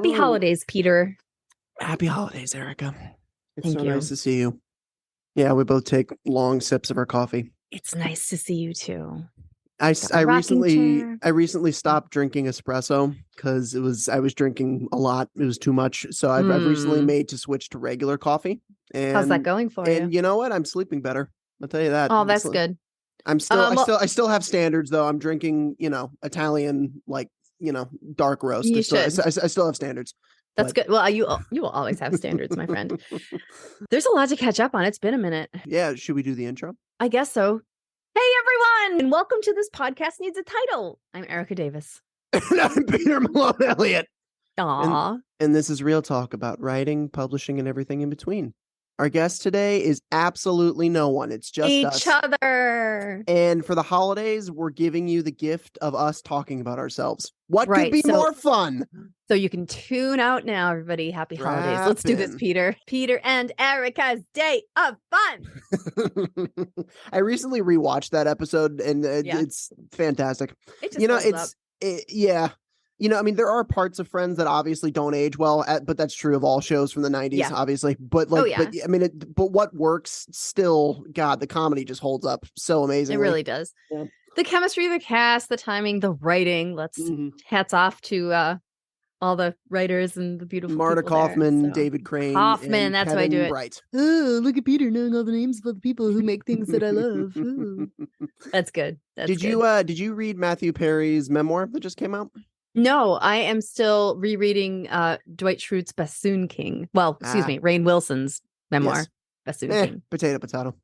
Happy holidays, Peter. Happy holidays, Erica. It's Thank so you. nice to see you. Yeah, we both take long sips of our coffee. It's nice to see you too. I Got my rocking chair. recently stopped drinking espresso because I was drinking a lot. It was too much. So I've recently made to switch to regular coffee. And How's that going for you? And you know what? I'm sleeping better. I'll tell you that. Oh, that's good. I still have standards though. I'm drinking, Italian, dark roast. You I should. still have standards. That's good. Well, you will always have standards, my friend. There's a lot to catch up on. It's been a minute. Yeah. Should we do the intro? I guess so. Hey, everyone, and welcome to This Podcast Needs a Title. I'm Erica Davis. And I'm Peter Malone Elliott. Aw. And this is Real Talk about writing, publishing, and everything in between. Our guest today is absolutely no one. It's just each other. And for the holidays, we're giving you the gift of us talking about ourselves. What could be more fun? So you can tune out now, everybody. Happy holidays. Let's do this, Peter. Peter and Erica's Day of Fun. I recently rewatched that episode, and it's fantastic. It just yeah. There are parts of Friends that obviously don't age well, but that's true of all shows from the 90s, obviously. But but what works still, God, the comedy just holds up so amazingly. It really does. Yeah. The chemistry of the cast, the timing, the writing. Hats off to all the writers and the beautiful Marta people Kaufman, there, so. David Crane, Kaufman. That's Kevin why I do it. Bright. Oh, look at Peter knowing all the names of the people who make things that I love. That's good. Did you read Matthew Perry's memoir that just came out? No, I am still rereading Dwight Schrute's Bassoon King. Well, excuse me, Rainn Wilson's memoir, yes. Bassoon King. Potato.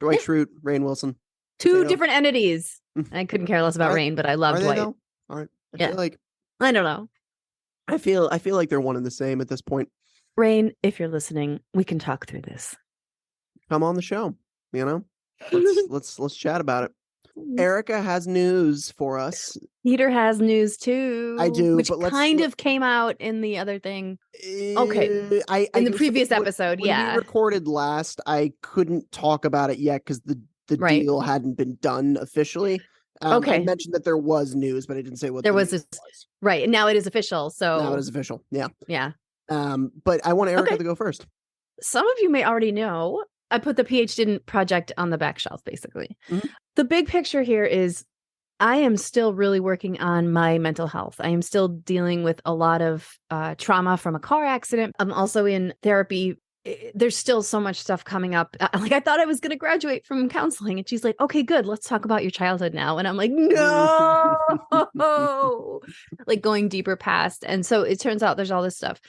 Dwight Schrute, Rainn Wilson. Two different entities. I couldn't care less about Rainn, but I love Dwight. All right. I feel like I don't know. I feel like they're one and the same at this point. Rainn, if you're listening, we can talk through this. Come on the show. Let's chat about it. Erica has news for us. Peter has news too. I do, which kind of came out in the other thing. Okay, in the previous episode, when we recorded last, I couldn't talk about it yet because the deal hadn't been done officially. I mentioned that there was news, but I didn't say what there was. Right, and now it is official. So now it is official. Yeah. But I want Erica to go first. Some of you may already know. I put the PhD project on the back shelf, basically. Mm-hmm. The big picture here is I am still really working on my mental health. I am still dealing with a lot of trauma from a car accident. I'm also in therapy. There's still so much stuff coming up. I thought I was going to graduate from counseling. And she's like, okay, good. Let's talk about your childhood now. And I'm like, no, like going deeper past. And so it turns out there's all this stuff.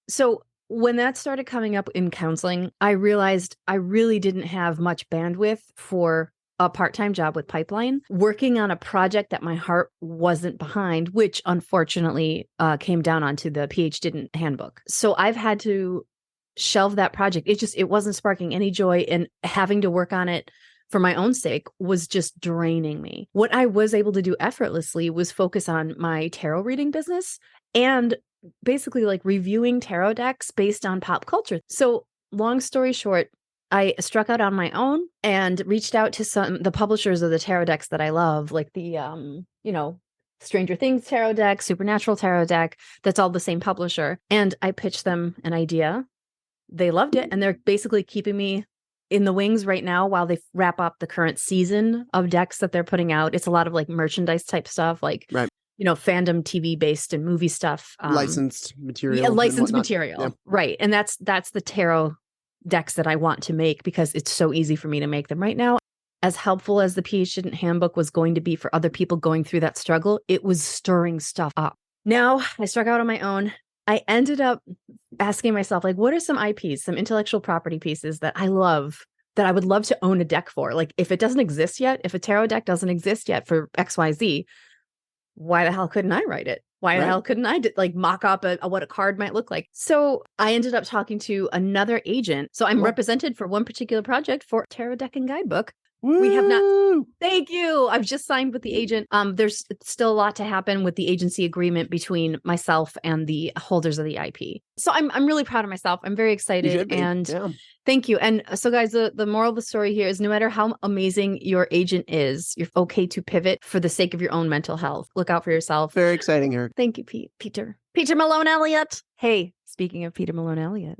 So when that started coming up in counseling, I realized I really didn't have much bandwidth for a part-time job with Pipeline, working on a project that my heart wasn't behind, which unfortunately came down onto the PhD handbook. So I've had to shelve that project. It wasn't sparking any joy, and having to work on it for my own sake was just draining me. What I was able to do effortlessly was focus on my tarot reading business and basically like reviewing tarot decks based on pop culture. So long story short, I struck out on my own and reached out to the publishers of the tarot decks that I love, like the, Stranger Things tarot deck, Supernatural tarot deck. That's all the same publisher. And I pitched them an idea. They loved it. And they're basically keeping me in the wings right now while they wrap up the current season of decks that they're putting out. It's a lot of like merchandise type stuff, like fandom TV based and movie stuff. Licensed material. Yeah, licensed material. Yeah. Right. And that's the tarot decks that I want to make because it's so easy for me to make them right now. As helpful as the PhD handbook was going to be for other people going through that struggle, it was stirring stuff up. Now I struck out on my own. I ended up asking myself, like, what are some IPs, some intellectual property pieces that I love, that I would love to own a deck for? Like, if it doesn't exist yet, if a tarot deck doesn't exist yet for XYZ, why the hell couldn't I write it? Why the hell couldn't I mock up what a card might look like? So I ended up talking to another agent. So I'm represented for one particular project for Tarot Deck and Guidebook. Woo! We have not. Thank you. I've just signed with the agent. There's still a lot to happen with the agency agreement between myself and the holders of the IP. So I'm really proud of myself. I'm very excited. And thank you. And so guys, the moral of the story here is no matter how amazing your agent is, you're okay to pivot for the sake of your own mental health. Look out for yourself. Very exciting, Eric. Thank you, Peter. Peter Malone Elliott. Hey, speaking of Peter Malone Elliott,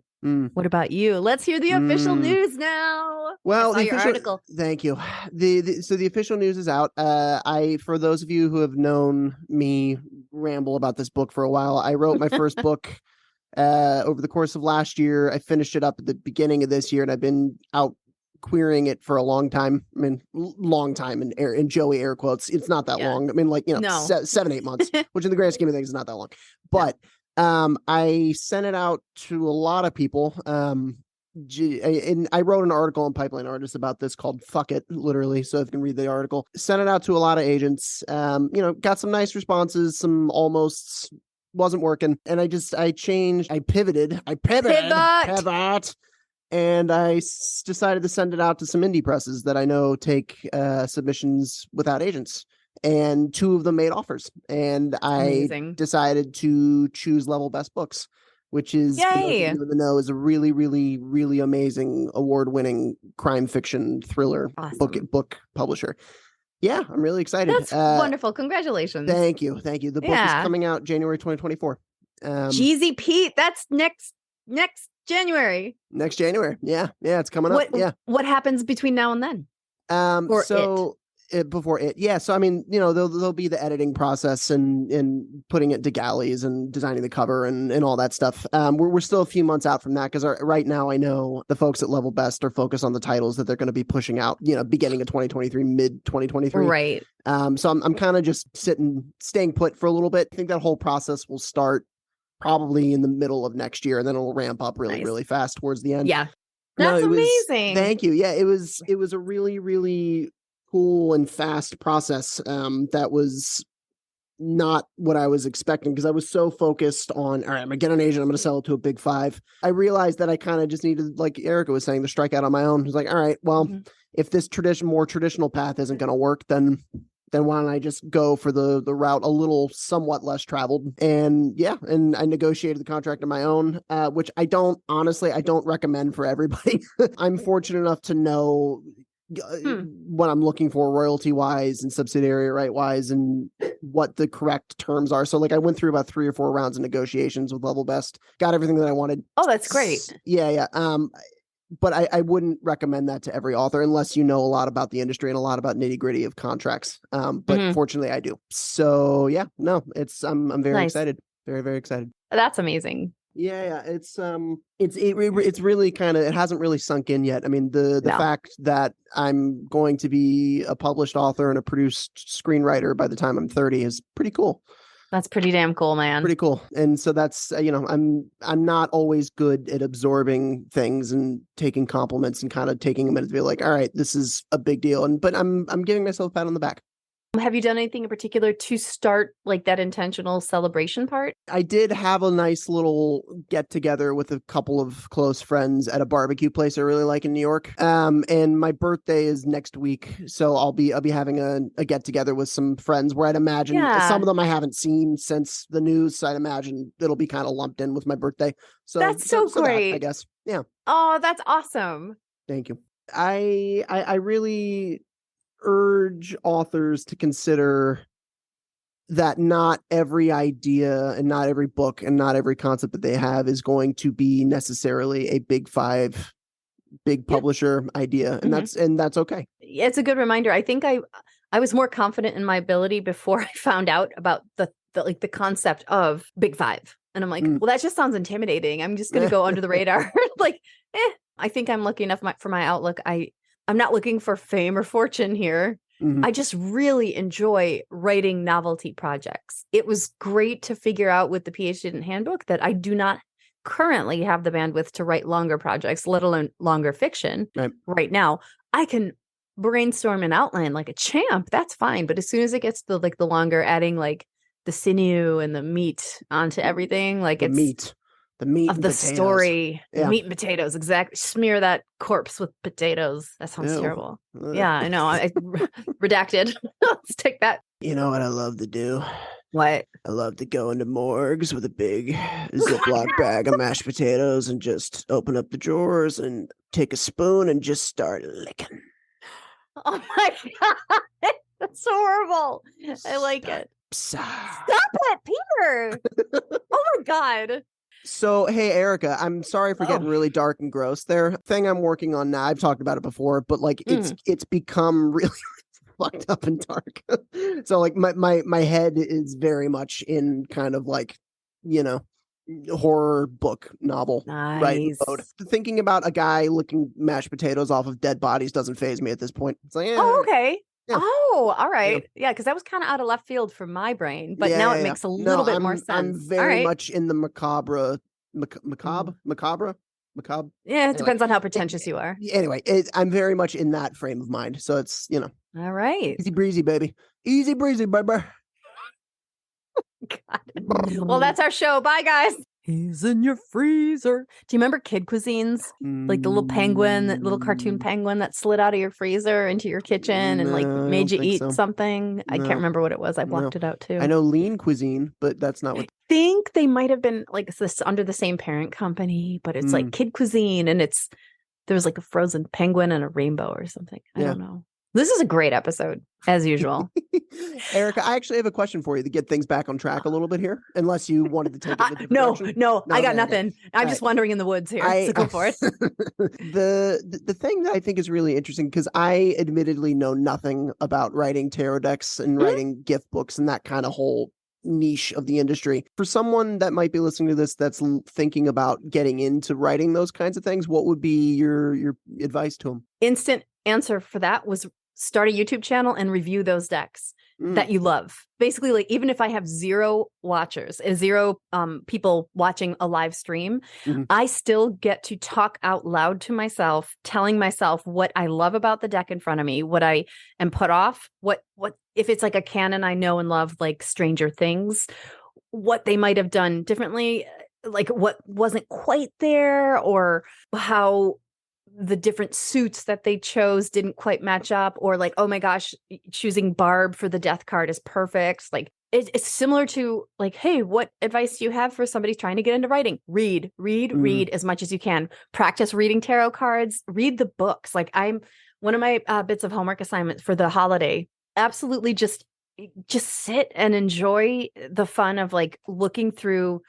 what about you? Let's hear the official news now. Well, the official article. Thank you. So the official news is out. For those of you who have known me ramble about this book for a while, I wrote my first book over the course of last year. I finished it up at the beginning of this year, and I've been out querying it for a long time. I mean, long time in Joey air quotes. It's not that long. I mean, 7-8 months, which in the grand scheme of things is not that long. But I sent it out to a lot of people. And I wrote an article on Pipeline Artists about this called Fuck It, literally. So if you can read the article, sent it out to a lot of agents, got some nice responses, some almost wasn't working. And I pivoted. And I decided to send it out to some indie presses that I know take submissions without agents. And 2 of them made offers. And I decided to choose Level Best Books, which is, is a really, really, really amazing award-winning crime fiction thriller book publisher. Yeah, I'm really excited. That's wonderful. Congratulations. Thank you. The book is coming out January 2024. Jeezy Pete, that's next January. Next January. Yeah, it's coming up. What happens between now and then? Before it. Yeah. So, I mean, there'll be the editing process and putting it to galleys and designing the cover and all that stuff. We're still a few months out from that because right now I know the folks at Level Best are focused on the titles that they're going to be pushing out, beginning of 2023, mid 2023. Right. So I'm kind of just staying put for a little bit. I think that whole process will start probably in the middle of next year, and then it'll ramp up really fast towards the end. Yeah. That's amazing. Thank you. Yeah, it was a really, really cool and fast process. That was not what I was expecting because I was so focused on, all right, I'm gonna get an agent, I'm gonna sell it to a big 5. I realized that I kind of just needed, like Erica was saying, to strike out on my own. I was like, all right, well, if this more traditional path isn't gonna work, then why don't I just go for the route a little somewhat less traveled? And I negotiated the contract on my own, which I don't recommend for everybody. I'm fortunate enough to know what I'm looking for royalty wise and subsidiary right wise and what the correct terms are. So I went through about 3 or 4 rounds of negotiations with Level Best, got everything that I wanted. Oh, that's great. Yeah. But I wouldn't recommend that to every author unless you know a lot about the industry and a lot about nitty gritty of contracts. But fortunately I do. So I'm very excited. Very, very excited. That's amazing. Yeah, it's really kind of, it hasn't really sunk in yet. I mean, the fact that I'm going to be a published author and a produced screenwriter by the time I'm 30 is pretty cool. That's pretty damn cool, man. Pretty cool. And so that's, I'm not always good at absorbing things and taking compliments and kind of taking a minute to be like, all right, this is a big deal. But I'm giving myself a pat on the back. Have you done anything in particular to start that intentional celebration part? I did have a nice little get together with a couple of close friends at a barbecue place I really like in New York. And my birthday is next week, so I'll be having a get together with some friends where I'd imagine some of them I haven't seen since the news. So I'd imagine it'll be kind of lumped in with my birthday. So that's so great. I guess. Yeah. Oh, that's awesome. Thank you. I really urge authors to consider that not every idea and not every book and not every concept that they have is going to be necessarily a big 5 big publisher idea, and that's okay. It's a good reminder. I think I was more confident in my ability before I found out about the concept of big 5, and I'm like, well, that just sounds intimidating. I'm just going to go under the radar. I think I'm lucky enough for my outlook. I'm not looking for fame or fortune here. I just really enjoy writing novelty projects. It was great to figure out with the PhD handbook that I do not currently have the bandwidth to write longer projects, let alone longer fiction right now. I can brainstorm and outline like a champ. That's fine. But as soon as it gets to the longer, adding the sinew and the meat onto everything, the meat of the potatoes. Story, meat and potatoes. Exactly. Smear that corpse with potatoes. That sounds terrible. Yeah, I know. I redacted. Let's take that. You know what I love to do? What? I love to go into morgues with a big Ziploc bag of mashed potatoes and just open up the drawers and take a spoon and just start licking. Oh my God. That's so horrible. I like it. Stop it, Peter. Oh my God. So, hey, Erica, I'm sorry for getting really dark and gross there. Thing I'm working on now, I've talked about it before, but like it's become really fucked up and dark. So like my head is very much in kind of like, you know, horror book novel writing mode. Thinking about a guy licking mashed potatoes off of dead bodies doesn't faze me at this point. It's like, oh, okay. Yeah. Oh, all right. Yeah, because that was kind of out of left field for my brain, but now it makes a little bit more sense. I'm very much in the macabre. Yeah, it depends on how pretentious you are. Anyway, I'm very much in that frame of mind. So it's, you know. All right. Easy breezy, baby. Easy breezy, baby. God. Well, that's our show. Bye, guys. He's in your freezer. Do you remember Kid Cuisines? Like the little penguin, that little cartoon penguin that slid out of your freezer into your kitchen and like made you eat something. I can't remember what it was. I blocked it out too. I know Lean Cuisine, but that's not what. I think they might have been like this under the same parent company, but it's like Kid Cuisine, and there was like a frozen penguin and a rainbow or something. I don't know. This is a great episode, as usual. Erica, I actually have a question for you to get things back on track a little bit here, unless you wanted to take it in a different direction. No, I got nothing. I'm just wandering in the woods here, so go for it. The thing that I think is really interesting, because I admittedly know nothing about writing tarot decks and writing gift books and that kind of whole niche of the industry. For someone that might be listening to this that's thinking about getting into writing those kinds of things, what would be your advice to them? Instant answer for that was start a YouTube channel and review those decks that you love. Basically, like even if I have 0 watchers, 0 people watching a live stream, I still get to talk out loud to myself, telling myself what I love about the deck in front of me, what I am put off, what if it's like a canon I know and love, like Stranger Things, what they might have done differently, like what wasn't quite there, or how the different suits that they chose didn't quite match up, or like, oh my gosh, choosing Barb for the death card is perfect. Like it's similar to like, hey, what advice do you have for somebody trying to get into writing? Read as much as you can. Practice reading tarot cards, read the books. Like one of my bits of homework assignments for the holiday, absolutely just sit and enjoy the fun of like looking through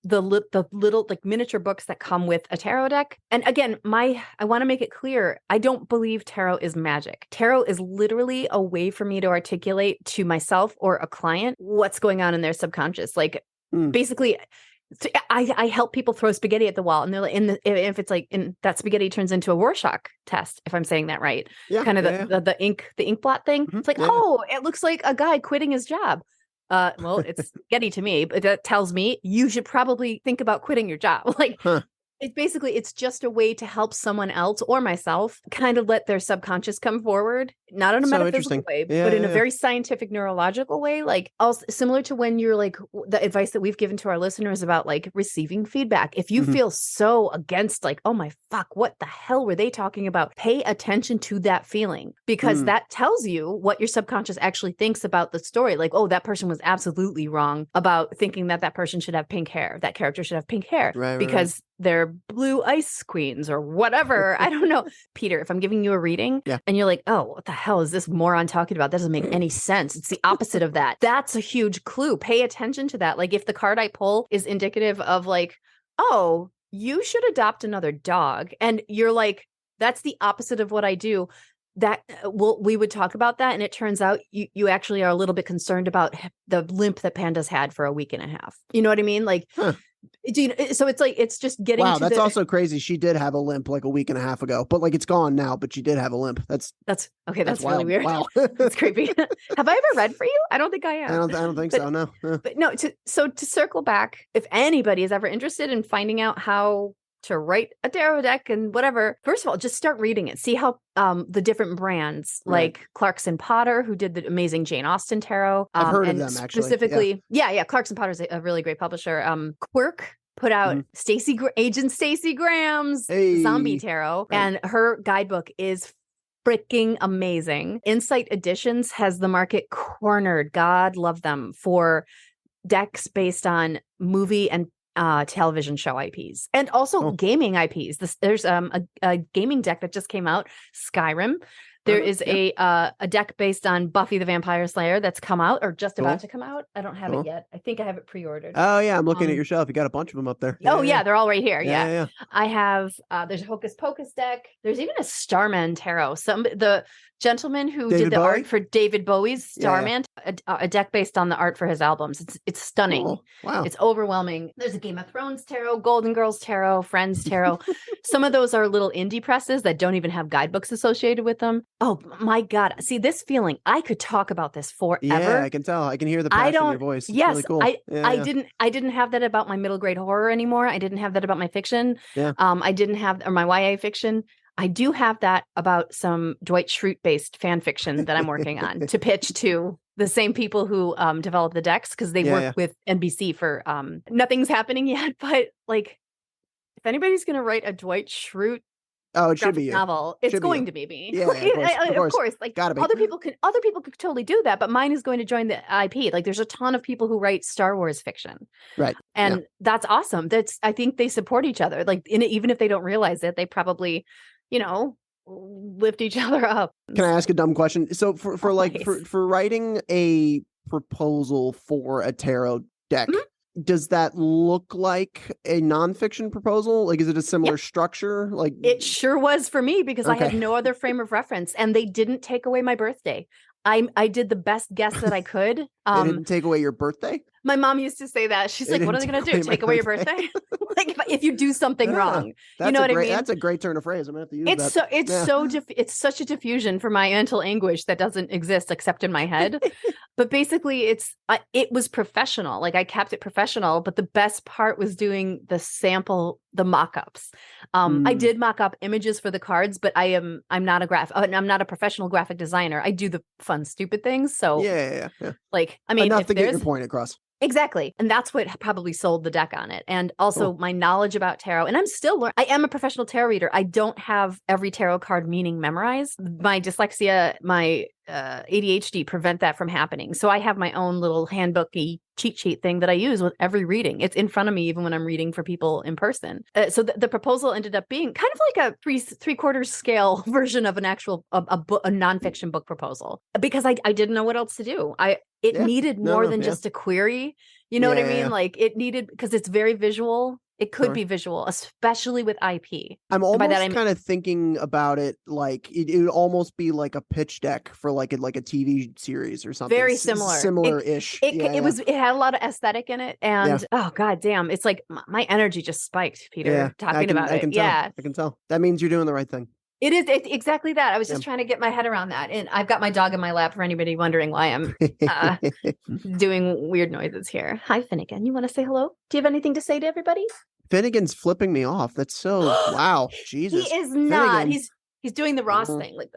the little like miniature books that come with a tarot deck. And again, I want to make it clear, I don't believe tarot is magic. Tarot is literally a way for me to articulate to myself or a client what's going on in their subconscious. Like basically, I help people throw spaghetti at the wall, and they're like, if it's like that spaghetti turns into a Rorschach test, if I'm saying that right, kind of the ink blot thing. It's like, it looks like a guy quitting his job. Well, it's spaghetti to me, but that tells me you should probably think about quitting your job. Like, it's just a way to help someone else or myself kind of let their subconscious come forward, not in a metaphysical way, but in a very scientific, neurological way. Like also similar to when you're like the advice that we've given to our listeners about like receiving feedback. If you feel so against like, oh my fuck, what the hell were they talking about? Pay attention to that feeling, because that tells you what your subconscious actually thinks about the story. Like, oh, that person was absolutely wrong about thinking that person should have pink hair. That character should have pink hair because they're blue ice queens or whatever. I don't know. Peter, if I'm giving you a reading and you're like, oh, what the hell is this moron talking about? That doesn't make any sense. It's the opposite of that. That's a huge clue. Pay attention to that. Like if the card I pull is indicative of like, oh, you should adopt another dog. And you're like, that's the opposite of what I do. That we would talk about that. And it turns out you actually are a little bit concerned about the limp that Panda's had for a week and a half. You know what I mean? Like, so it's like, it's just getting wow, that's also crazy. She did have a limp like a week and a half ago, but like it's gone now, but she did have a limp. That's okay. That's really wild. weird. Wow. That's creepy. Have I ever read for you? I don't think I have. I don't think so. No. But no, to circle back, if anybody is ever interested in finding out how to write a tarot deck and whatever, first of all, just start reading it. See how the different brands like Clarkson Potter, who did the amazing Jane Austen tarot. I've heard of them actually. Specifically, Clarkson Potter is a really great publisher. Quirk put out Agent Stacey Graham's Zombie Tarot, and her guidebook is freaking amazing. Insight Editions has the market cornered. God love them for decks based on movie and television show IPs, and also gaming IPs. There's a gaming deck that just came out, Skyrim, There is a deck based on Buffy the Vampire Slayer that's come out or just about to come out. I don't have it yet. I think I have it pre-ordered. Oh yeah, I'm looking at your shelf. You got a bunch of them up there. They're all right here. Yeah. I have there's a Hocus Pocus deck. There's even a Starman Tarot. The gentleman who did the art for David Bowie's Starman, a deck based on the art for his albums. It's stunning. Cool. Wow. It's overwhelming. There's a Game of Thrones tarot, Golden Girls tarot, Friends tarot. Some of those are little indie presses that don't even have guidebooks associated with them. Oh my God. See this feeling. I could talk about this forever. Yeah, I can tell. I can hear the passion in your voice. It's really cool. I didn't have that about my middle grade horror anymore. I didn't have that about my fiction. Yeah. I didn't have or my YA fiction. I do have that about some Dwight Schrute based fan fiction that I'm working on to pitch to the same people who develop the decks because they work with NBC for nothing's happening yet. But like, if anybody's going to write a Dwight Schrute it should be novel, it's going to be me. Yeah, of course. Like gotta be. Other people could totally do that, but mine is going to join the IP. Like there's a ton of people who write Star Wars fiction, right? And that's awesome. I think they support each other. Like even if they don't realize it, they probably, lift each other up. Can I ask a dumb question? So for writing a proposal for a tarot deck. Mm-hmm. Does that look like a nonfiction proposal? Like, is it a similar structure? Like, it sure was for me because I had no other frame of reference, and they didn't take away my birthday. I did the best guess that I could. They didn't take away your birthday? My mom used to say that. She's like, "What are they going to do? Take away your birthday? Like if you do something wrong, you know what I mean?" That's a great turn of phrase. I'm gonna have to use that. It's such a diffusion for my mental anguish that doesn't exist except in my head. But basically, it was professional. Like I kept it professional. But the best part was doing the mock-ups. I did mock up images for the cards, but I'm not a professional graphic designer. I do the fun, stupid things. So yeah. Like, I mean, enough to get your point across. Exactly. And that's what probably sold the deck on it. And also my knowledge about tarot. And I'm still learning. I am a professional tarot reader. I don't have every tarot card meaning memorized. My dyslexia, my ADHD prevent that from happening. So I have my own little handbooky cheat sheet thing that I use with every reading. It's in front of me even when I'm reading for people in person. So the proposal ended up being kind of like a three-quarters scale version of an actual a nonfiction book proposal because I didn't know what else to do. It needed more than just a query. You know what I mean? Yeah. Like it needed, because it's very visual. It could be visual, especially with IP. I'm almost kind of thinking about it like it would almost be like a pitch deck for like a TV series or something. Very similar. Similar-ish. It had a lot of aesthetic in it. And oh god damn, it's like my energy just spiked, Peter, talking about it. I can tell. That means you're doing the right thing. It's exactly that. I was just trying to get my head around that. And I've got my dog in my lap for anybody wondering why I'm doing weird noises here. Hi, Finnegan. You want to say hello? Do you have anything to say to everybody? Finnegan's flipping me off. That's so wow. Jesus. He is not. Finnegan. He's doing the Ross thing, like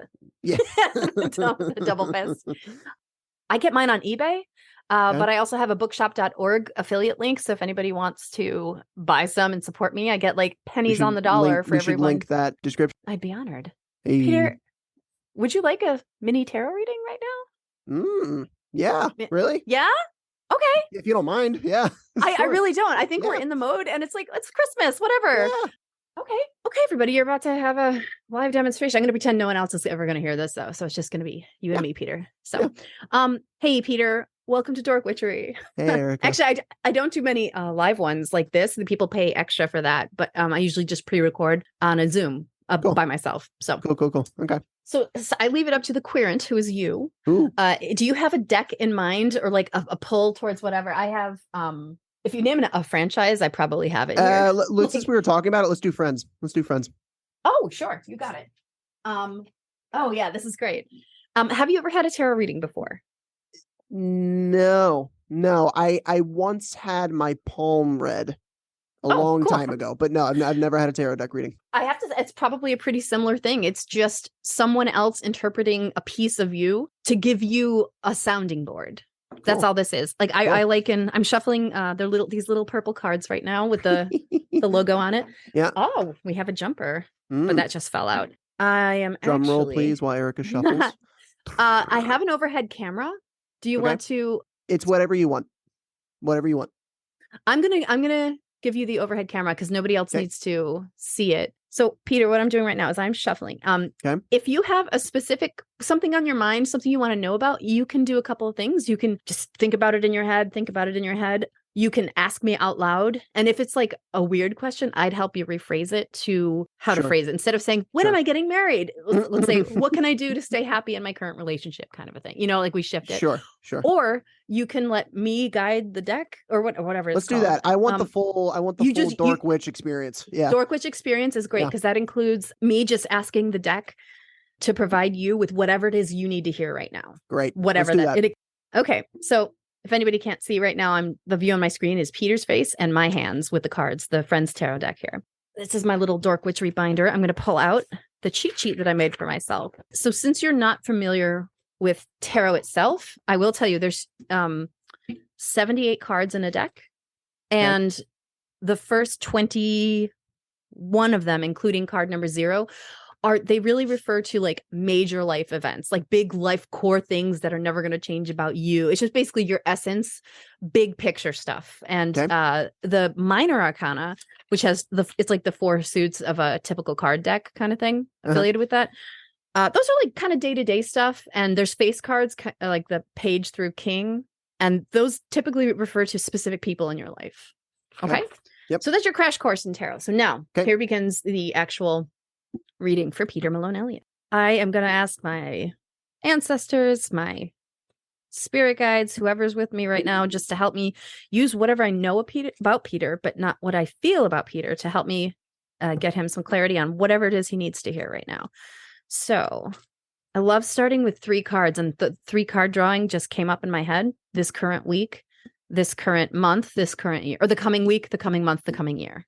the double fist. I get mine on eBay. But I also have a bookshop.org affiliate link. So if anybody wants to buy some and support me, I get like pennies on the dollar for everyone. Link that description. I'd be honored. Hey. Peter, would you like a mini tarot reading right now? Yeah. Really? Yeah? Okay. If you don't mind. Yeah. I really don't. I think we're in the mode and it's like, it's Christmas, whatever. Yeah. Okay, everybody, you're about to have a live demonstration. I'm going to pretend no one else is ever going to hear this though. So it's just going to be you and me, Peter. So, hey, Peter. Welcome to Dork Witchery. Hey, Erica. Actually, I don't do many live ones like this. The people pay extra for that, but I usually just pre-record on a Zoom by myself. So cool. Okay. So I leave it up to the querent, who is you. Ooh. Do you have a deck in mind or like a pull towards whatever? I have. If you name it a franchise, I probably have it here. Since we were talking about it, let's do Friends. Oh, sure, you got it. Oh yeah, this is great. Have you ever had a tarot reading before? No. I once had my palm read a long time ago, but no, I've never had a tarot deck reading. I have to. It's probably a pretty similar thing. It's just someone else interpreting a piece of you to give you a sounding board. Cool. That's all this is. Like I liken. I'm shuffling these little purple cards right now with the logo on it. Yeah. Oh, we have a jumper, but that just fell out. I am drum roll, please, while Erica shuffles. I have an overhead camera. Do you want to? It's whatever you want. Whatever you want. I'm gonna give you the overhead camera because nobody else needs to see it. So Peter, what I'm doing right now is I'm shuffling. Okay. If you have a specific something on your mind, something you want to know about, you can do a couple of things. You can just think about it in your head, You can ask me out loud. And if it's like a weird question, I'd help you rephrase it to how to phrase it. Instead of saying, when am I getting married? Let's say, what can I do to stay happy in my current relationship, kind of a thing. Like we shift it. Sure. Or you can let me guide the deck or whatever it's called. Let's do that. I want the full Dork Witch experience. Yeah. Dork Witch experience is great because that includes me just asking the deck to provide you with whatever it is you need to hear right now. Great. Whatever that. Okay. So if anybody can't see right now, the view on my screen is Peter's face and my hands with the cards, the Friends Tarot deck here. This is my little Dork Witch binder. I'm going to pull out the cheat sheet that I made for myself. So since you're not familiar with tarot itself, I will tell you there's 78 cards in a deck. And the first 21 of them, including card number 0, they really refer to like major life events, like big life core things that are never going to change about you. It's just basically your essence, big picture stuff. And the minor arcana, which has it's like the 4 suits of a typical card deck kind of thing affiliated with that. Those are like kind of day-to-day stuff. And there's face cards like the page through king. And those typically refer to specific people in your life. Okay. Yep. So that's your crash course in tarot. So now here begins the actual reading for Peter Malone Elliott. I am going to ask my ancestors, my spirit guides, whoever's with me right now, just to help me use whatever I know about Peter, but not what I feel about Peter, to help me get him some clarity on whatever it is he needs to hear right now. So I love starting with 3 cards, and the 3 card drawing just came up in my head. This current week, this current month, this current year, or the coming week, the coming month, the coming year.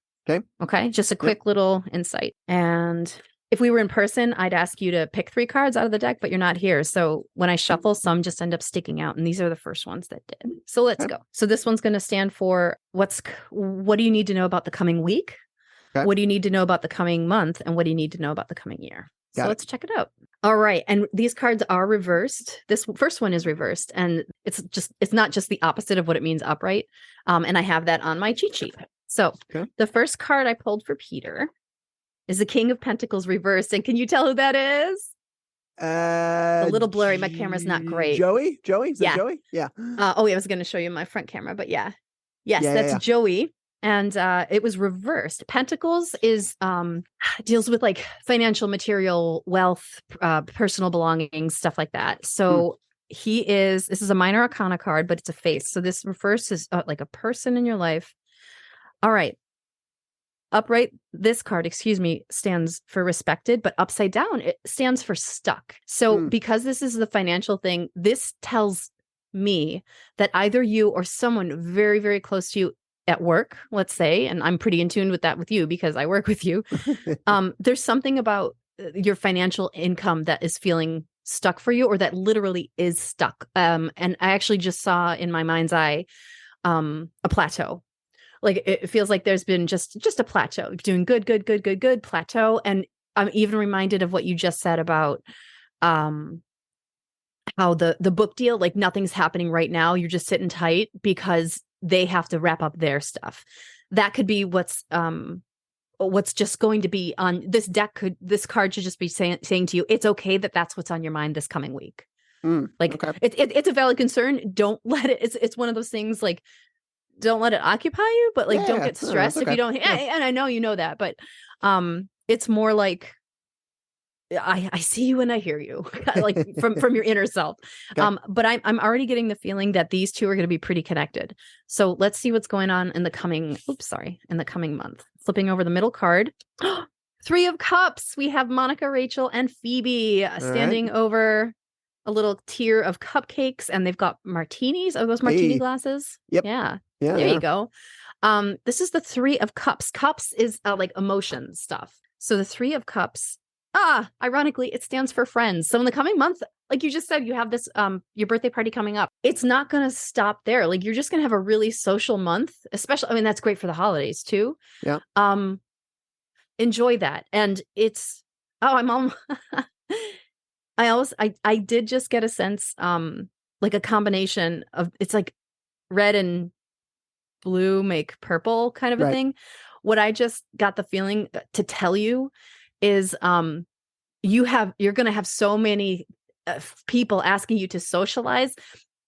Okay. Just a quick little insight. And if we were in person, I'd ask you to pick 3 cards out of the deck, but you're not here. So when I shuffle, some just end up sticking out. And these are the first ones that did. So let's go. So this one's going to stand for what do you need to know about the coming week? What do you need to know about the coming month? And what do you need to know about the coming year? So let's check it out. All right. And these cards are reversed. This first one is reversed, and it's not just the opposite of what it means upright. And I have that on my cheat sheet. So the first card I pulled for Peter is the King of Pentacles reversed. And can you tell who that is? A little blurry. My camera's not great. Joey? Is that Joey? Yeah. I was going to show you my front camera, but yeah. Yes, that's Joey. And it was reversed. Pentacles is deals with like financial, material, wealth, personal belongings, stuff like that. So this is a minor arcana card, but it's a face. So this refers to like a person in your life. All right. Upright, this card, stands for respected, but upside down, it stands for stuck. So because this is the financial thing, this tells me that either you or someone very, very close to you at work, let's say, and I'm pretty in tune with that with you because I work with you. There's something about your financial income that is feeling stuck for you, or that literally is stuck. And I actually just saw in my mind's eye a plateau. Like it feels like there's been just a plateau. You're doing good, plateau. And I'm even reminded of what you just said about how the book deal, like nothing's happening right now. You're just sitting tight because they have to wrap up their stuff. That could be what's just going to be on this deck. This card should just be saying to you, it's okay that that's what's on your mind this coming week. It's a valid concern. Don't let it. It's one of those things like, don't let it occupy you, but like, don't get stressed if you don't. And I know you know that, but it's more like, I see you and I hear you, like from your inner self. But I'm already getting the feeling that these two are going to be pretty connected. So let's see what's going on in the coming month. Flipping over the middle card. 3 of Cups. We have Monica, Rachel, and Phoebe standing over a little tier of cupcakes, and they've got martinis. Are those martini glasses? Yep. Yeah. There you go. This is the 3 of Cups. Cups is like emotion stuff. So the 3 of Cups. Ironically, it stands for friends. So in the coming month, like you just said, you have this, your birthday party coming up. It's not going to stop there. Like you're just going to have a really social month, especially, I mean, that's great for the holidays too. Yeah. Enjoy that. And I did just get a sense, like a combination of, it's like red and blue make purple kind of a thing, what I just got the feeling to tell you is you're going to have so many people asking you to socialize.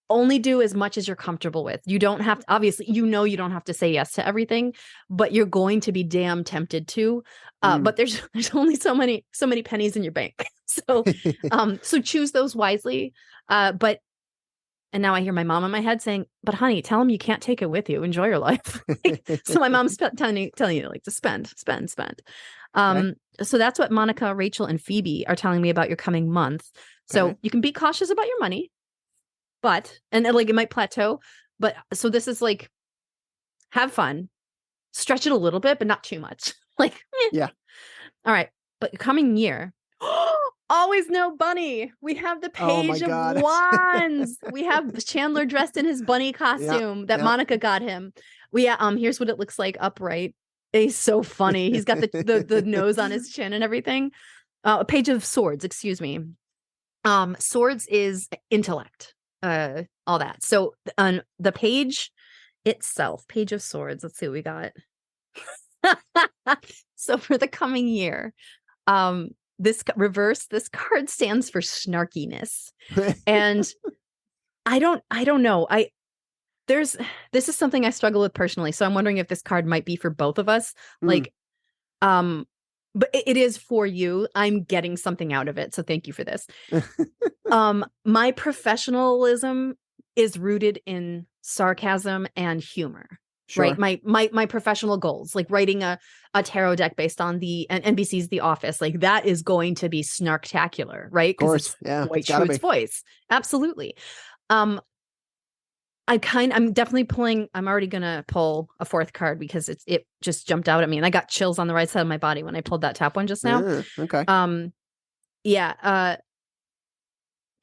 Only do as much as you're comfortable with. You don't have to, obviously, you don't have to say yes to everything, but you're going to be damn tempted to. But there's only so many pennies in your bank. So so choose those wisely. And now I hear my mom in my head saying, but honey, tell him you can't take it with you. Enjoy your life. So my mom's telling you like to spend. Okay. So that's what Monica, Rachel, and Phoebe are telling me about your coming month. So you can be cautious about your money, and like it might plateau. But so this is like, have fun, stretch it a little bit, but not too much. Like, yeah. All right. But coming year, always no bunny. We have the Page of Wands. We have Chandler dressed in his bunny costume that Monica got him. Here's what it looks like upright. He's so funny. He's got the nose on his chin and everything. A Page of Swords, excuse me. Swords is intellect. All that. So on the page itself, Page of Swords, let's see what we got. So for the coming year, this card stands for snarkiness. And I don't know. This is something I struggle with personally. So I'm wondering if this card might be for both of us. Like, but it is for you. I'm getting something out of it. So thank you for this. My professionalism is rooted in sarcasm and humor. Sure. Right. My professional goals, like writing a tarot deck based on the NBC's The Office, like that is going to be snarktacular, right? Of course. Yeah. Dwight Schrute's voice. Absolutely. I'm definitely pulling. I'm already gonna pull a fourth card because it just jumped out at me, and I got chills on the right side of my body when I pulled that top one just now. Okay.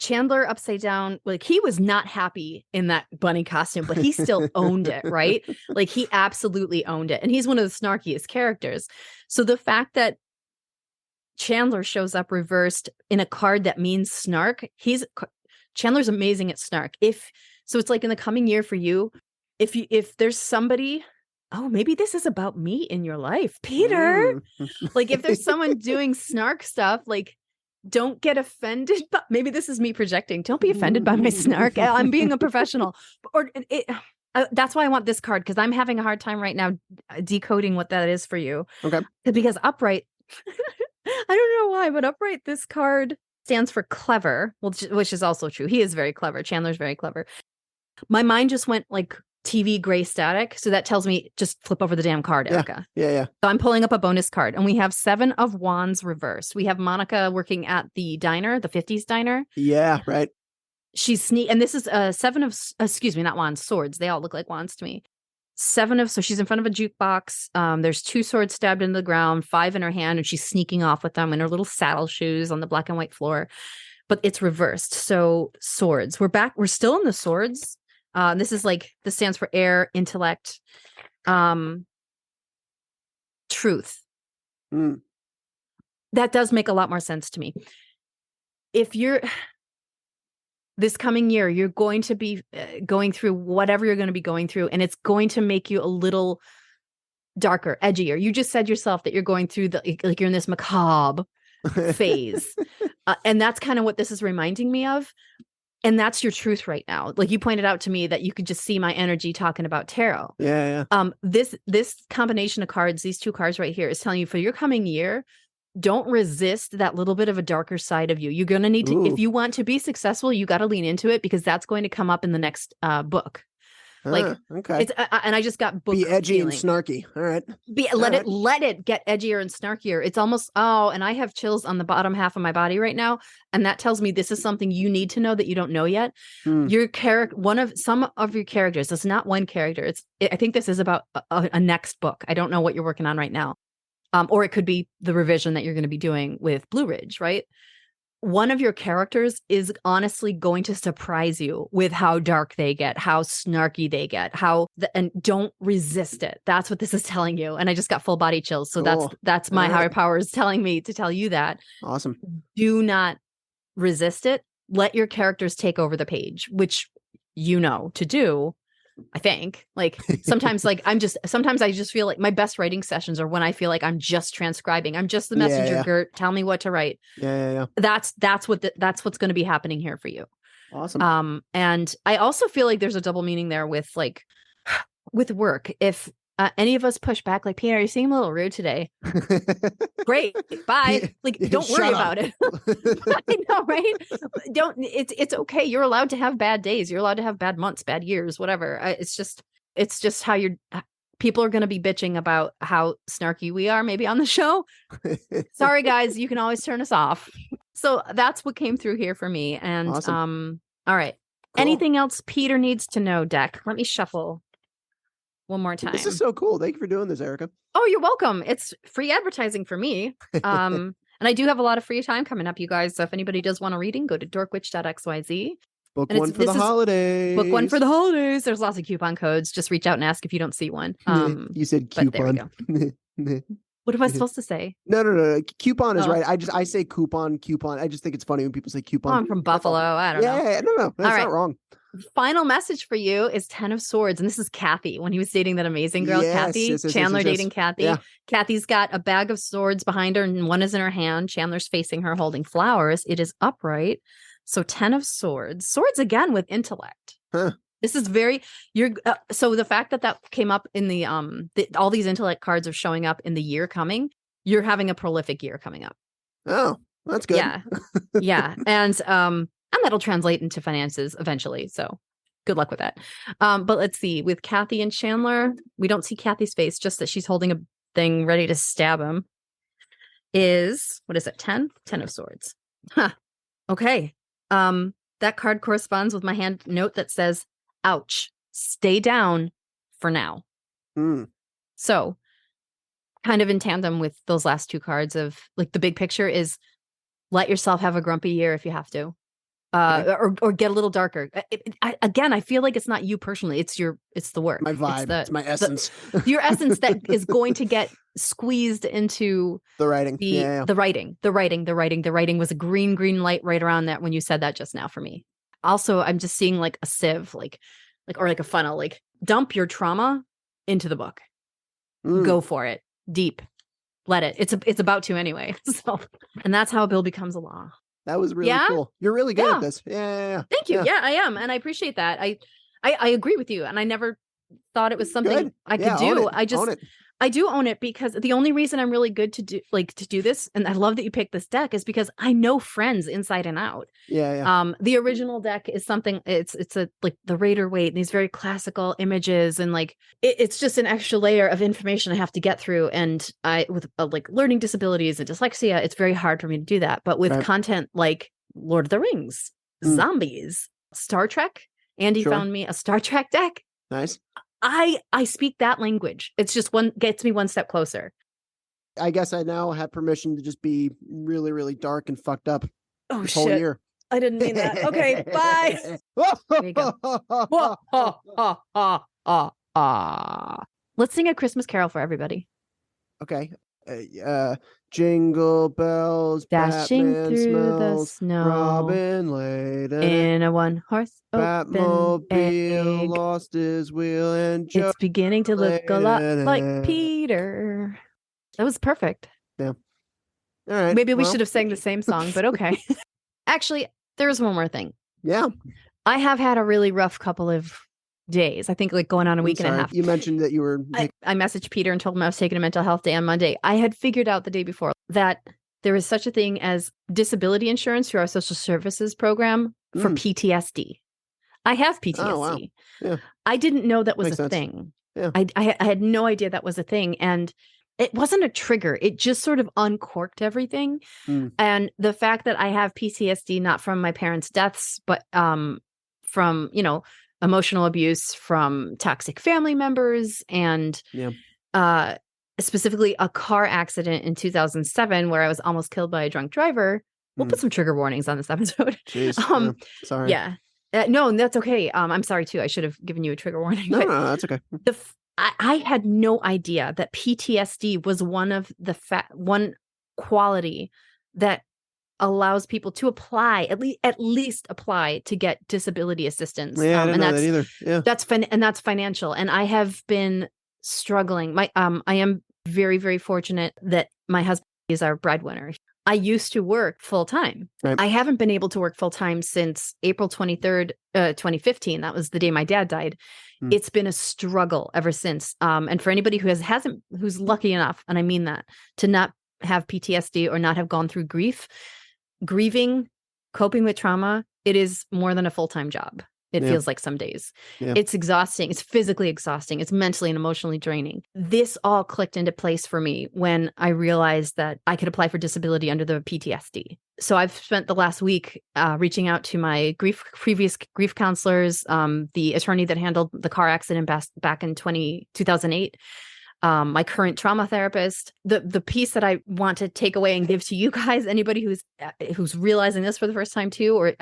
Chandler upside down, like he was not happy in that bunny costume, but he still owned it, right? Like he absolutely owned it. And he's one of the snarkiest characters. So the fact that Chandler shows up reversed in a card that means snark, Chandler's amazing at snark. So it's like in the coming year for you, if there's somebody, maybe this is about me in your life, Peter. Like if there's someone doing snark stuff, like don't get offended. But maybe this is me projecting. Don't be offended by my snark. I'm being a professional. That's why I want this card, because I'm having a hard time right now decoding what that is for you. Okay. Because upright, I don't know why, but upright, this card stands for clever, which is also true. He is very clever. Chandler's very clever. My mind just went like TV gray static. So that tells me just flip over the damn card, Erica. Yeah. So I'm pulling up a bonus card, and we have 7 of Wands reversed. We have Monica working at the diner, the 50s diner. Yeah, right. She's and this is 7 of, excuse me, not wands, swords. They all look like wands to me. 7 of, so she's in front of a jukebox. There's 2 swords stabbed into the ground, 5 in her hand, and she's sneaking off with them in her little saddle shoes on the black and white floor. But it's reversed. So swords. We're back. We're still in the swords. This stands for air, intellect, truth. That does make a lot more sense to me. If this coming year, you're going to be going through whatever you're going to be going through, and it's going to make you a little darker, edgier. You just said yourself that you're going through you're in this macabre phase. And that's kind of what this is reminding me of. And that's your truth right now. Like you pointed out to me that you could just see my energy talking about tarot. Yeah. This combination of cards, these 2 cards right here, is telling you for your coming year, don't resist that little bit of a darker side of you. You're going to need to, if you want to be successful, you got to lean into it, because that's going to come up in the next book. Okay. And I just got book be edgy feeling. and snarky. All right. Let it get edgier and snarkier. It's almost, and I have chills on the bottom half of my body right now. And that tells me this is something you need to know that you don't know yet. Your character, some of your characters, it's not one character. I think this is about a next book. I don't know what you're working on right now. Or it could be the revision that you're going to be doing with Blue Ridge, right? One of your characters is honestly going to surprise you with how dark they get, how snarky they get, and don't resist it. That's what this is telling you. And I just got full body chills. So that's my higher powers telling me to tell you that. Awesome. Do not resist it. Let your characters take over the page, which you know to do. I think like sometimes sometimes I just feel like my best writing sessions are when I feel like I'm just transcribing. I'm just the messenger, Gert. Tell me what to write. Yeah. That's what's going to be happening here for you. Awesome. And I also feel like there's a double meaning there with like with work. If any of us push back, like, Peter, you seem a little rude today. Great. Bye. Like, don't worry about it. I know, right? It's okay. You're allowed to have bad days. You're allowed to have bad months, bad years, whatever. It's just how people are going to be bitching about how snarky we are maybe on the show. Sorry, guys. You can always turn us off. So that's what came through here for me. And, awesome. All right. Cool. Anything else Peter needs to know, deck? Let me shuffle one more time. This is so cool. Thank you for doing this, Erica. Oh, you're welcome. It's free advertising for me. And I do have a lot of free time coming up, you guys. So if anybody does want a reading, go to dorkwitch.xyz. Book one for the holidays. Book one for the holidays. There's lots of coupon codes. Just reach out and ask if you don't see one. You said coupon. What am I supposed to say? No. Coupon is right. I say coupon. I just think it's funny when people say coupon. I'm from Buffalo. I don't know. Yeah, no. That's not wrong. Final message for you is 10 of Swords. And this is Kathy when he was dating that amazing girl, Kathy. Yes, Chandler dating Kathy. Yeah. Kathy's got a bag of swords behind her and one is in her hand. Chandler's facing her holding flowers. It is upright. So 10 of Swords. Swords again with intellect. Huh. This is so the fact that came up in the all these intellect cards are showing up in the year coming. You're having a prolific year coming up. Oh, that's good. Yeah. And that'll translate into finances eventually. So good luck with that. But let's see. With Kathy and Chandler, we don't see Kathy's face, just that she's holding a thing ready to stab him. What is it? 10? 10 of Swords. Huh. Okay. That card corresponds with my hand note that says, ouch, stay down for now. So kind of in tandem with those last two cards of like the big picture is let yourself have a grumpy year if you have to. Or get a little darker. I feel like it's not you personally. It's the work. My vibe. It's my essence. Your essence that is going to get squeezed into the writing. The writing was a green light right around that when you said that just now for me. Also, I'm just seeing like a sieve, like a funnel. Like dump your trauma into the book. Go for it. Deep. Let it. It's about to anyway. So, and that's how a bill becomes a law. That was really cool. You're really good at this. Yeah. Thank you. Yeah, I am. And I appreciate that. I agree with you. And I never thought it was something I could do. I do own it because the only reason I'm really good to do this, and I love that you picked this deck, is because I know friends inside and out. Yeah. The original deck is something, it's a like the Raider Waite and these very classical images, and like it's just an extra layer of information I have to get through. And with like learning disabilities and dyslexia, it's very hard for me to do that. But with content like Lord of the Rings, zombies, Star Trek, Andy found me a Star Trek deck. Nice. I speak that language. It's just gets me one step closer. I guess I now have permission to just be really, really dark and fucked up this whole year. I didn't mean that. Okay, bye. There you go. Let's sing a Christmas carol for everybody. Okay. Jingle bells, dashing Batman through smells, the snow, Robin laid in a one-horse Batmobile lost his wheel, and it's beginning to look a lot like Peter. That was perfect. Yeah. All right. Maybe we should have sang the same song, but okay. Actually, there's one more thing. Yeah. I have had a really rough couple of days. I think like going on a week and a half. You mentioned that you were... I messaged Peter and told him I was taking a mental health day on Monday. I had figured out the day before that there is such a thing as disability insurance through our social services program for PTSD. I have PTSD. Oh, wow. Yeah. I didn't know that was Makes a sense. thing. Yeah. I had no idea that was a thing. And it wasn't a trigger. It just sort of uncorked everything. And the fact that I have PTSD, not from my parents' deaths, but from, emotional abuse from toxic family members and specifically a car accident in 2007 where I was almost killed by a drunk driver. We'll put some trigger warnings on this episode. Jeez, sorry. Yeah. No, that's okay. I'm sorry too. I should have given you a trigger warning. No, that's okay. I had no idea that PTSD was one of the one quality that allows people to apply, at least apply to get disability assistance. Yeah, I didn't know that either. Yeah. That's financial. And I have been struggling. I am very, very fortunate that my husband is our breadwinner. I used to work full time. Right. I haven't been able to work full time since April 23rd, 2015. That was the day my dad died. It's been a struggle ever since. And for anybody who's lucky enough, and I mean that, to not have PTSD or not have gone through grieving, coping with trauma, it is more than a full-time job. It feels like some days. Yeah. It's exhausting. It's physically exhausting. It's mentally and emotionally draining. This all clicked into place for me when I realized that I could apply for disability under the PTSD. So I've spent the last week reaching out to my previous grief counselors, the attorney that handled the car accident back in 2008, my current trauma therapist. The piece that I want to take away and give to you guys, anybody who's realizing this for the first time too, or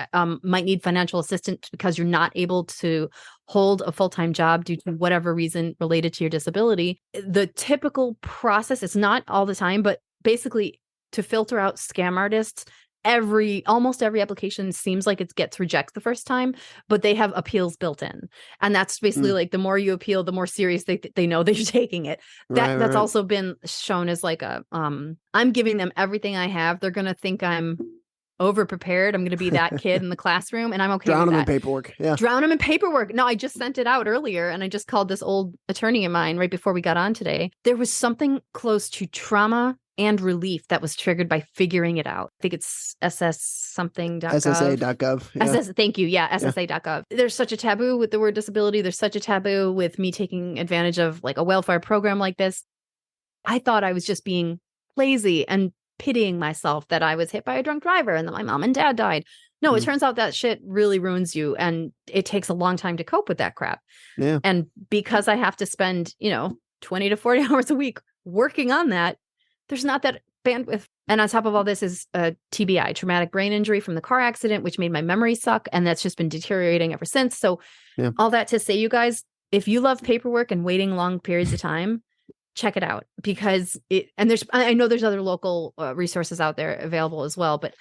might need financial assistance because you're not able to hold a full-time job due to whatever reason related to your disability. The typical process, it's not all the time, but basically to filter out scam artists, almost every application seems like it gets rejected the first time, but they have appeals built in. And that's basically like the more you appeal, the more serious they know that you're taking it. That's also been shown as like I'm giving them everything I have. They're going to think I'm over prepared. I'm going to be that kid in the classroom, and I'm okay with that. Drown them in paperwork. Yeah. Drown them in paperwork. No, I just sent it out earlier, and I just called this old attorney of mine right before we got on today. There was something close to trauma and relief that was triggered by figuring it out. I think it's ss.something.gov. SSA.gov. Yeah. Thank you. Yeah, SSA.gov. There's such a taboo with the word disability. There's such a taboo with me taking advantage of like a welfare program like this. I thought I was just being lazy and pitying myself that I was hit by a drunk driver and that my mom and dad died. No, it turns out that shit really ruins you, and it takes a long time to cope with that crap. Yeah. And because I have to spend, 20 to 40 hours a week working on that, there's not that bandwidth. And on top of all this is a TBI, traumatic brain injury from the car accident, which made my memory suck. And that's just been deteriorating ever since. So all that to say, you guys, if you love paperwork and waiting long periods of time, check it out, because I know there's other local resources out there available as well, but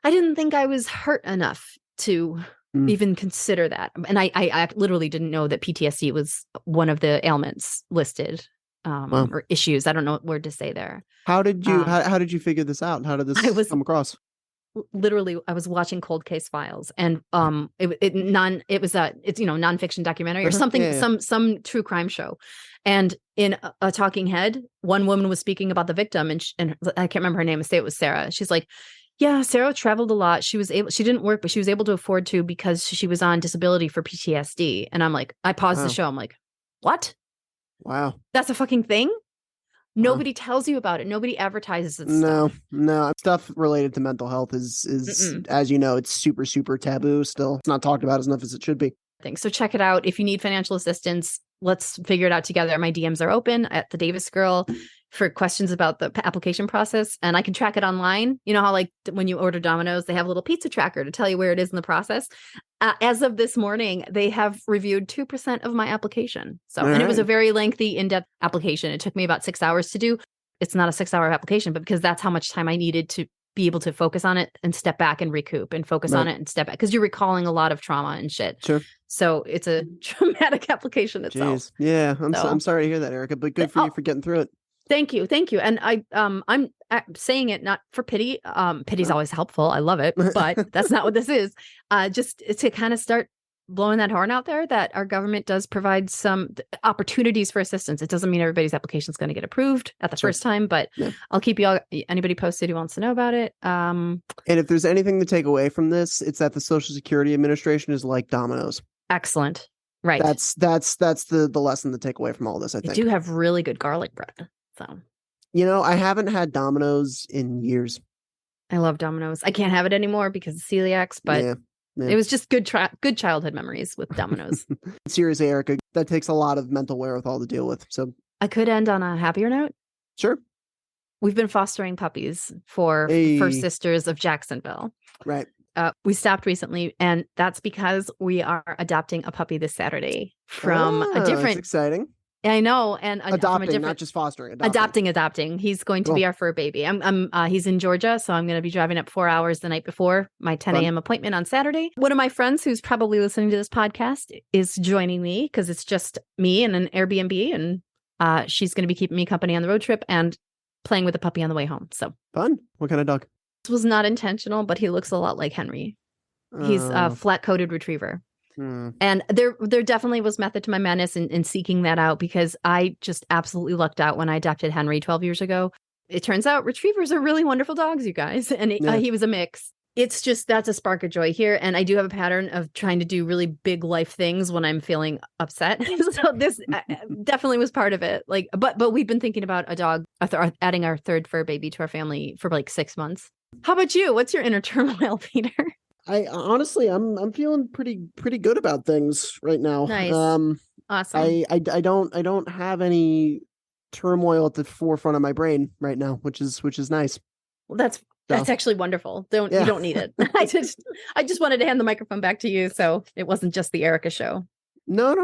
I didn't think I was hurt enough to even consider that. And I literally didn't know that PTSD was one of the ailments listed. Or issues. I don't know what word to say there. How did you how did you figure this out? How did this come across? Literally, I was watching Cold Case Files, and it's nonfiction documentary or something, some true crime show. And in a talking head, one woman was speaking about the victim, and I can't remember her name. I say it was Sarah. She's like, yeah, Sarah traveled a lot. She didn't work, but she was able to afford to because she was on disability for PTSD. And I'm like, I paused the show. I'm like, what? Wow. That's a fucking thing? Nobody tells you about it. Nobody advertises it. No. Stuff related to mental health is as you know, it's super, super taboo still. It's not talked about as enough as it should be. So check it out. If you need financial assistance, let's figure it out together. My DMs are open at the Davis Girl for questions about the application process, and I can track it online. You know how like when you order Domino's, they have a little pizza tracker to tell you where it is in the process. As of this morning, they have reviewed 2% of my application. And it was a very lengthy, in-depth application. It took me about 6 hours to do. It's not a 6-hour application, but because that's how much time I needed to be able to focus on it and step back and recoup and focus on it and step back, because you're recalling a lot of trauma and shit. Sure. So it's a traumatic application itself. Jeez. Yeah, I'm sorry to hear that, Erica, but good for you for getting through it. Thank you. And I'm saying it not for pity. Pity's always helpful. I love it, but that's not what this is. Just to kind of start blowing that horn out there that our government does provide some opportunities for assistance. It doesn't mean everybody's application is going to get approved at the first time, but I'll keep anybody posted who wants to know about it. And if there's anything to take away from this, it's that the Social Security Administration is like Domino's. Excellent. Right. That's the lesson to take away from all this, I think. They do have really good garlic bread. So, I haven't had Domino's in years. I love Domino's. I can't have it anymore because of celiacs, but it was just good childhood memories with Domino's. Seriously, Erica, that takes a lot of mental wherewithal to deal with. So I could end on a happier note. Sure. We've been fostering puppies for First Sisters of Jacksonville. Right. We stopped recently, and that's because we are adopting a puppy this Saturday from a different. That's exciting. I know. And adopting, not just fostering. Adopting. He's going to be our fur baby. He's in Georgia, so I'm going to be driving up 4 hours the night before my 10 a.m. appointment on Saturday. One of my friends who's probably listening to this podcast is joining me because it's just me and an Airbnb, and she's going to be keeping me company on the road trip and playing with the puppy on the way home. So fun. What kind of dog? This was not intentional, but he looks a lot like Henry. He's a flat-coated retriever. And there definitely was method to my madness in seeking that out, because I just absolutely lucked out when I adopted Henry 12 years ago. It turns out retrievers are really wonderful dogs, you guys. And he was a mix. It's just, that's a spark of joy here. And I do have a pattern of trying to do really big life things when I'm feeling upset. So this definitely was part of it. Like, but we've been thinking about a dog, adding our third fur baby to our family for like 6 months. How about you? What's your inner turmoil, Peter? I honestly, I'm feeling pretty good about things right now. Nice. Awesome. I don't have any turmoil at the forefront of my brain right now, which is nice. Well, that's actually wonderful. You don't need it. I just wanted to hand the microphone back to you, so it wasn't just the Erica show. No.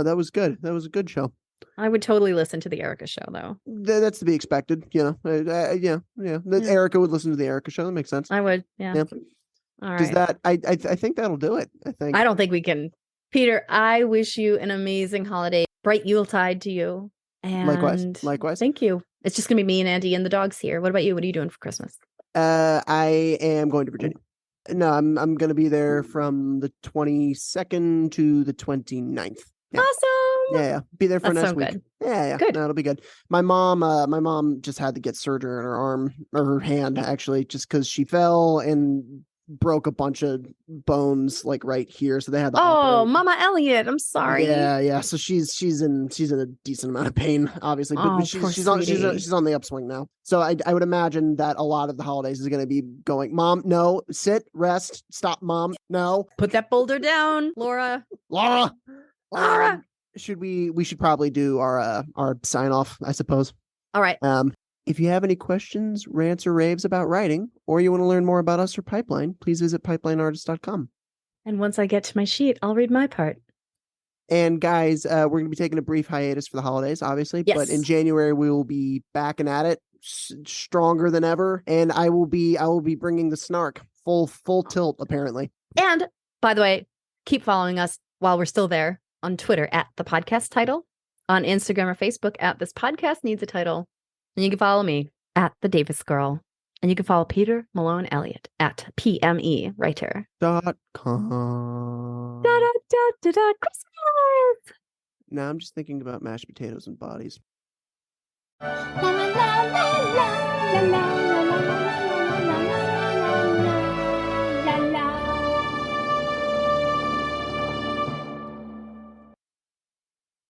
That was good. That was a good show. I would totally listen to the Erica show, though. That's to be expected, yeah. Erica would listen to the Erica show. That makes sense. I would, yeah. All right. Does that? I think that'll do it. I don't think we can. Peter, I wish you an amazing holiday. Bright Yuletide to you. And likewise. Thank you. It's just gonna be me and Andy and the dogs here. What about you? What are you doing for Christmas? I am going to Virginia. No, I'm going to be there from the 22nd to the 29th. Yeah. Awesome. Yeah. Be there for next week. Good. Yeah. Good. That'll be good. My mom just had to get surgery on her arm or her hand, actually, just because she fell and broke a bunch of bones like right here, so they had to operate. Mama Elliot, I'm sorry. Yeah. So she's in a decent amount of pain, obviously, but she's on the upswing now. So I would imagine that a lot of the holidays is going to be going, Mom, no, sit, rest, stop, Mom, no, put that boulder down, Laura. We should probably do our sign off, I suppose. All right. If you have any questions, rants, or raves about writing, or you want to learn more about us or Pipeline, please visit pipelineartist.com. And once I get to my sheet, I'll read my part. And guys, we're going to be taking a brief hiatus for the holidays, obviously. Yes. But in January, we will be back and at it, stronger than ever. And I will be bringing the snark full tilt, apparently. And by the way, keep following us while we're still there on Twitter at the podcast title, on Instagram or Facebook at this podcast needs a title. And you can follow me at the Davis Girl. And you can follow Peter Malone Elliott at PMEwriter.com. Christmas! Now I'm just thinking about mashed potatoes and bodies. La la la la la la la la la.